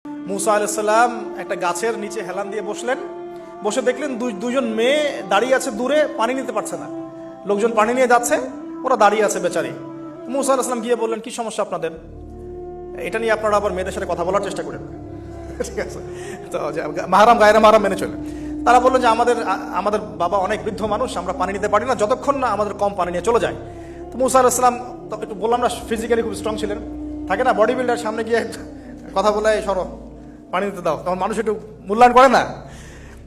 মুসা আলাইহিস সালাম একটা গাছের নিচে হেলান দিয়ে বসলেন, বসে দেখলেন দুইজন মেয়ে দাঁড়িয়ে আছে দূরে, পানি নিতে পারছে না। লোকজন পানি নিয়ে যাচ্ছে, ওরা দাঁড়িয়ে আছে বেচারি। মুসা আলাইহিস সালাম গিয়ে বললেন, কি সমস্যা আপনাদের? এটা নিয়ে আপনারা আবার মেয়েদের সাথে কথা বলার চেষ্টা করেন। ঠিক আছে, তো মাহরাম গায়রা মাহরাম মেনে চলে। তারা বললেন যে আমাদের বাবা অনেক বৃদ্ধ মানুষ, আমরা পানি নিতে পারি না যতক্ষণ না আমাদের কম পানি নিয়ে চলে যায়। তো মুসা আলাইহিস সালাম একটু বললাম না, ফিজিক্যালি খুব স্ট্রং ছিলেন, থাকে না বডি বিল্ডার, সামনে গিয়ে কথা বলে সরো পানি দিতে দাও, তখন মানুষ একটু মূল্যায়ন করে না।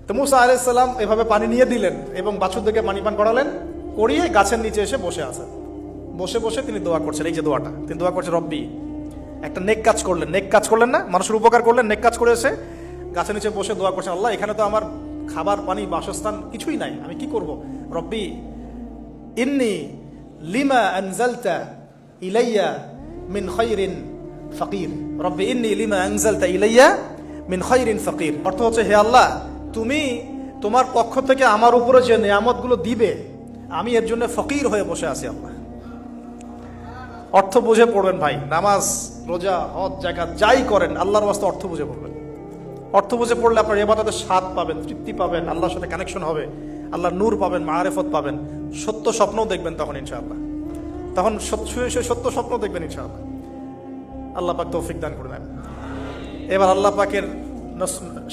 তো মুসা আলাইহিস সালাম এভাবে পানি নিয়ে দিলেন এবং বাছুরদেরকে পানি পান করালেন, করিয়ে গাছের নিচে এসে বসে আছেন। বসে বসে তিনি দোয়া করছেন, এই যে দোয়াটা তিনি দোয়া করছেন, রব্বি, একটা নেক কাজ করলেন, নেক কাজ করলেন না, মানুষের উপকার করলেন, নেক কাজ করে এসে গাছের নিচে বসে দোয়া করছেন, আল্লাহ এখানে তো আমার খাবার পানি বাসস্থান কিছুই নাই, আমি কি করব? রব্বি ইন্নি লিমা আনজালতা ইলাইয়া মিন খায়রিন ফাকির। রব্বি ইন্নি লিমা আনজালতা ইলাইয়া মিন খায়রিন ফাকির। অর্থ হচ্ছে, হে আল্লাহ, তুমি তোমার পক্ষ থেকে আমার উপরে যে নিয়ামতগুলো দিবে, আমি এর জন্য ফকির হয়ে বসে আছি আল্লাহ। অর্থ বুঝে পড়বেন ভাই, নামাজ রোজা হজ জাকাত যাই করেন আল্লাহর ওয়াস্তে অর্থ বুঝে পড়বেন। অর্থ বুঝে পড়লে আপনার ইবাদতের স্বাদ পাবেন, তৃপ্তি পাবেন, আল্লাহর সাথে কানেকশন হবে, আল্লাহর নূর পাবেন, মাআরিফত পাবেন, সত্য স্বপ্নও দেখবেন তখন ইনশাআল্লাহ। তখন সত্য স্বপ্ন দেখবেন ইনশাআল্লাহ। আল্লাহ পাক তৌফিক দান করে দেন। এবার আল্লাহ পাকের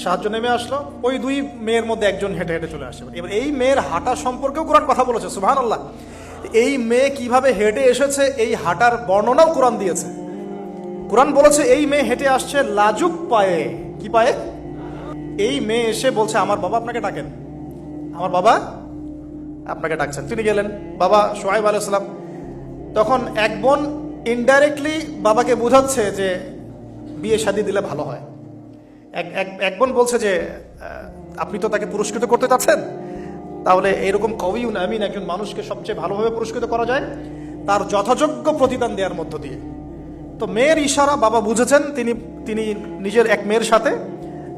সাহায্য নেমে আসলো, ওই দুই মেয়ের মধ্যে একজন হেঁটে হেঁটে চলে আসে। এবার এই মেয়ের হাঁটা সম্পর্কেও কোরআন কথা বলেছে, সুবহানাল্লাহ। এই মেয়ে কিভাবে হেঁটে এসেছে এই হাঁটার বর্ণনাও কোরআন দিয়েছে। কোরআন বলেছে এই মেয়ে হেঁটে আসছে লাজুক পায়ে। কি পায়ে? এই মেয়ে এসে বলছে, আমার বাবা আপনাকে ডাকেন, আমার বাবা আপনাকে ডাকছেন। তিনি গেলেন, বাবা শুআয়ব আলাইহিস সালাম। তখন এক বোন ইনডাইরেক্টলি বাবাকে বোঝাচ্ছে যে বিয়ে শাদী দিলে ভালো হয়। এক বোন বলছে যে আপনি তো তাকে পুরস্কৃত করতে চাচ্ছেন, তাহলে এরকম কওয়িউন আমিন একজন মানুষকে সবচেয়ে ভালোভাবে পুরস্কৃত করা যায় তার যথাযোগ্য প্রতিদান দেওয়ার মধ্য দিয়ে। তো মেয়ের ইশারা বাবা বুঝেছেন, তিনি নিজের এক মেয়ের সাথে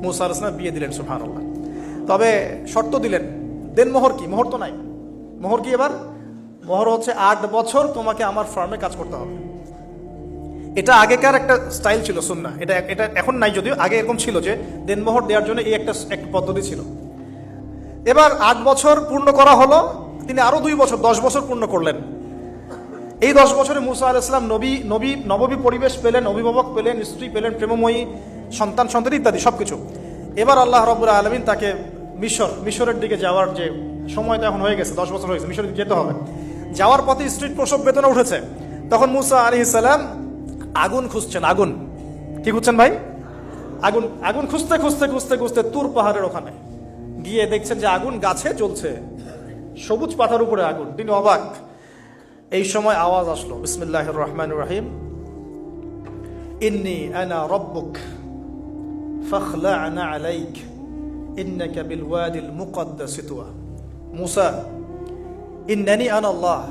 মুসা আলাইহিস সালাম বিয়ে দিলেন, সুবহানাল্লাহ। তবে শর্ত দিলেন, দেন মোহর। কি মোহর? তো নাই মোহর। কি এবার মোহর হচ্ছে 8 বছর তোমাকে আমার ফার্মে কাজ করতে হবে। এটা আগেকার একটা স্টাইল ছিল, সুন্নাহ। এটা এখন নাই, যদিও আগে এরকম ছিল যে দেনমোহর দেওয়ার জন্য এই একটা পদ্ধতি ছিল। এবার 8 বছর পূর্ণ করা হলো, তিনি আরো 2 বছর 10 বছর পূর্ণ করলেন। এই 10 বছরে মুসা আলাইহিস সালাম নবী পরিবেশ পেলেন, অভিভাবক পেলেন, স্ত্রী পেলেন, প্রেমময়ী সন্তান ইত্যাদি সবকিছু। এবার আল্লাহ রাব্বুল আলামিন তাকে মিশরের দিকে যাওয়ার যে সময়টা এখন হয়ে গেছে, 10 বছর হয়ে গেছে, মিশরের দিকে যেতে হবে। যাওয়ার পথে স্ত্রীর প্রসব বেদনা উঠেছে। তখন মুসা আলাইহিস সালাম আগুন খুঁজছেন। আগুন কি খুঁজছেন ভাই? আগুন খুঁজতে খুঁজতে খুঁজতে খুঁজতে তুর পাহাড়ের ওখানে গিয়ে দেখছেন যে আগুন গাছে জ্বলছে, সবুজ পাতার উপরে আগুন। তিনি অবাক। এই সময় আওয়াজ আসলো, বিসমিল্লাহির রহমানির রহিম, ইন্নী আনা রাব্বুক ফাখলা'না আলাইক ইন্নাকা বিল ওয়াদিল মুকদ্দাস তুয়া। মুসা, ইন্নানি আনা আল্লাহ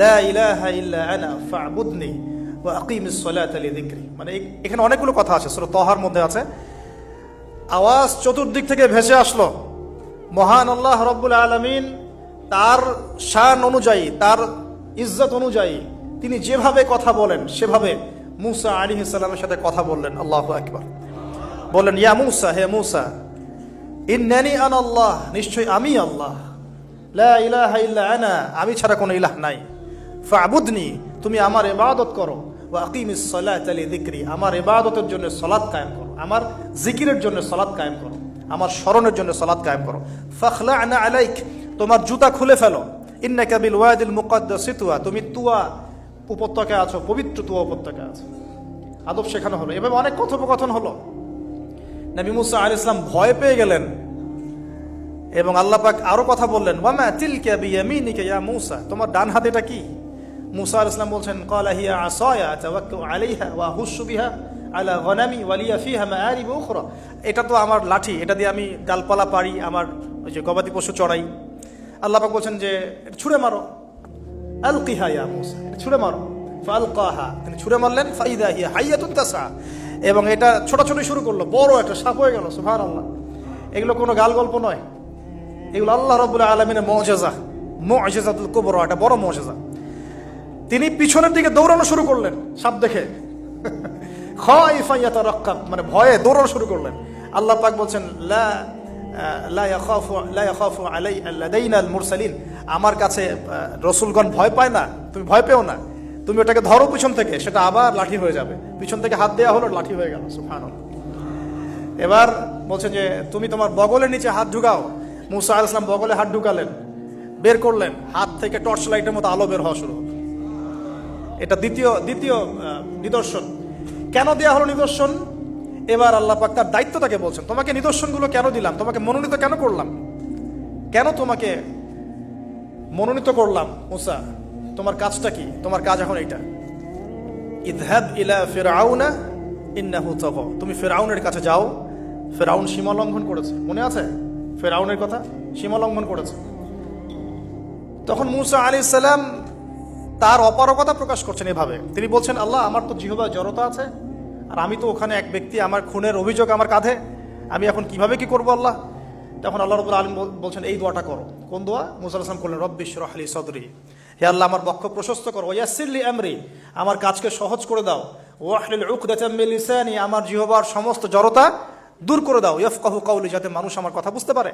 লা ইলাহা ইল্লা আনা ফা'বুদনি ওয়া আকিমিস সালাতা লিযিকরি। মানে এখানে অনেকগুলো কথা আছে, সূরা তাহার মধ্যে আছে। আওয়াজ চতুর্দিক থেকে ভেসে আসলো। মহান আল্লাহ রাব্বুল আলামিন তার শান অনুযায়ী, তার ইজ্জত অনুযায়ী তিনি যেভাবে কথা বলেন সেভাবে মুসা আলাইহিস সালামের সাথে কথা বললেন। আল্লাহু আকবার। বললেন, ইয়া মুসা, হে মুসা, ইন্নানি আনা আল্লাহ, নিশ্চয়ই আমি আল্লাহ, লা ইলাহা ইল্লা আনা, আমি ছাড়া কোনো ইলাহ নাই, ফা'বুদনি, তুমি আমার ইবাদত করো, ওয়া আকিমিস সালাতা লিযিকরি, আমার ইবাদতের জন্য সালাত কায়েম করো, আমার জিকিরের জন্য সালাত কায়েম করো, আমার স্মরণের জন্য সালাত কায়েম করো। ফাখলা'না আলাইক, তোমার জুতা খুলে ফেলো, ইন্নাকা বিল ওয়াদিল মুকদ্দাস তুয়া, তুমি তুয়া উপত্যকায় আছো, পবিত্র তুয়া উপত্যকায় আছো। আদব শেখানো হলো। এভাবে অনেক কথোপকথন হলো। নবী মুসা আলাইহিস সালাম ভয় পেয়ে গেলেন এবং আল্লাহ পাক আরো কথা বললেন, ওয়ামা তিলকা বিয়ামিনিকা ইয়া মুসা, তোমার ডান হাতে এটা কি? মুসা আলাইহিস সালাম বলছেন, ক্বালা হিয়া আসায়া তাওয়াক্কাউ আলাইহা ওয়া আহুশু বিহা আলা গনামি ওয়া লিয়া ফিহা মাআরিব উখরা। এটা তো আমার লাঠি, এটা দিয়ে আমি ডালপালা পারি, আমার ওই যে গবাদি পশু চড়াই। আল্লাহ পাক বলছেন যে ছুঁড়ে মারো, আলকিহা ইয়া মুসা, ছুঁড়ে মারো। ফালকাহা, তিনি ছুঁড়ে মারলেন, ফাইদা হিয়া হাইয়াতুন তাসা, এবং এটা ছোটাছুটি শুরু করলো, বড় একটা সাপ হয়ে গেল। সুবহানাল্লাহ। এগুলো কোনো গাল গল্প নয়, এগুলো আল্লাহ রাব্বুল আলামিনের মুজিজা, মুজিজাতুল কুবরা, এটা বড় মুজিজা। তিনি পিছনের দিকে দৌড়ানো শুরু করলেন সাপ দেখে। খাইফান ইয়াতারাক্কাব, মানে ভয়ে দৌড়ানো শুরু করলেন। আল্লাহ পাক বলছেন লা ইয়াখাফু লাদাইনাল মুরসালিন, আমার কাছে রসুলগণ ভয় পায় না, তুমি ভয় পেও না, তুমি ওটাকে ধরো পিছন থেকে, সেটা আবার লাঠি হয়ে যাবে। পিছন থেকে হাত দেওয়া হলো, লাঠি হয়ে গেল। সুবহানাল্লাহ। এবার বলছেন যে তুমি তোমার বগলের নিচে হাত ঢুকাও। মুসা আলাইহিস সালাম বগলে হাত ঢুকালেন, বের করলেন, হাত থেকে টর্চ লাইটের মতো আলো বের হওয়া শুরু হলো। এটা দ্বিতীয় নিদর্শন। কেন দেয়া হলো নিদর্শন? এবার আল্লাহ পাক তার দায়িত্বটাকে বলছেন, তোমাকে নিদর্শনগুলো কেন দিলাম, তোমাকে মনোনীত কেন করলাম, কেন তোমাকে মনোনীত করলাম মুসা, তোমার কাজটা কি? তোমার কাজ এখন এইটা, ইযহাব ইলা ফিরআউনা ইন্নাহু তাগা, তুমি ফিরআউনের কাছে যাও। ফিরআউন সীমা লঙ্ঘন করেছে, মনে আছে ফিরআউনের কথা? সীমা লঙ্ঘন করেছে। তখন মুসা আলাইহিস সালাম তার অপারগতা প্রকাশ করছেন এভাবে, তিনি বলছেন, আল্লাহ আমার তো জিহ্বায় জড়তা আছে, আর আমি তো ওখানে এক ব্যক্তি, আমার খুনের অভিযোগ আমার কাঁধে, আমি এখন কিভাবে কি করবো আল্লাহ? তখন আল্লাহ রাব্বুল আলামিন বলছেন, এই দোয়াটা করো। কোন দোয়া? মুসা আলাইহিস সালাম করলেন, রব্বি ইশরাহ লি সাদরি, হে আল্লাহ আমার বক্ষ প্রশস্ত করো, ওয়াসসির লি আমরি, আমার কাজকে সহজ করে দাও, ওয়াহলিল উকদাতাম মিন লিসানি, আমার জিহ্বার সমস্ত জড়তা দূর করে দাও, ইয়াফকাহু কওলি, যাতে মানুষ আমার কথা বুঝতে পারে।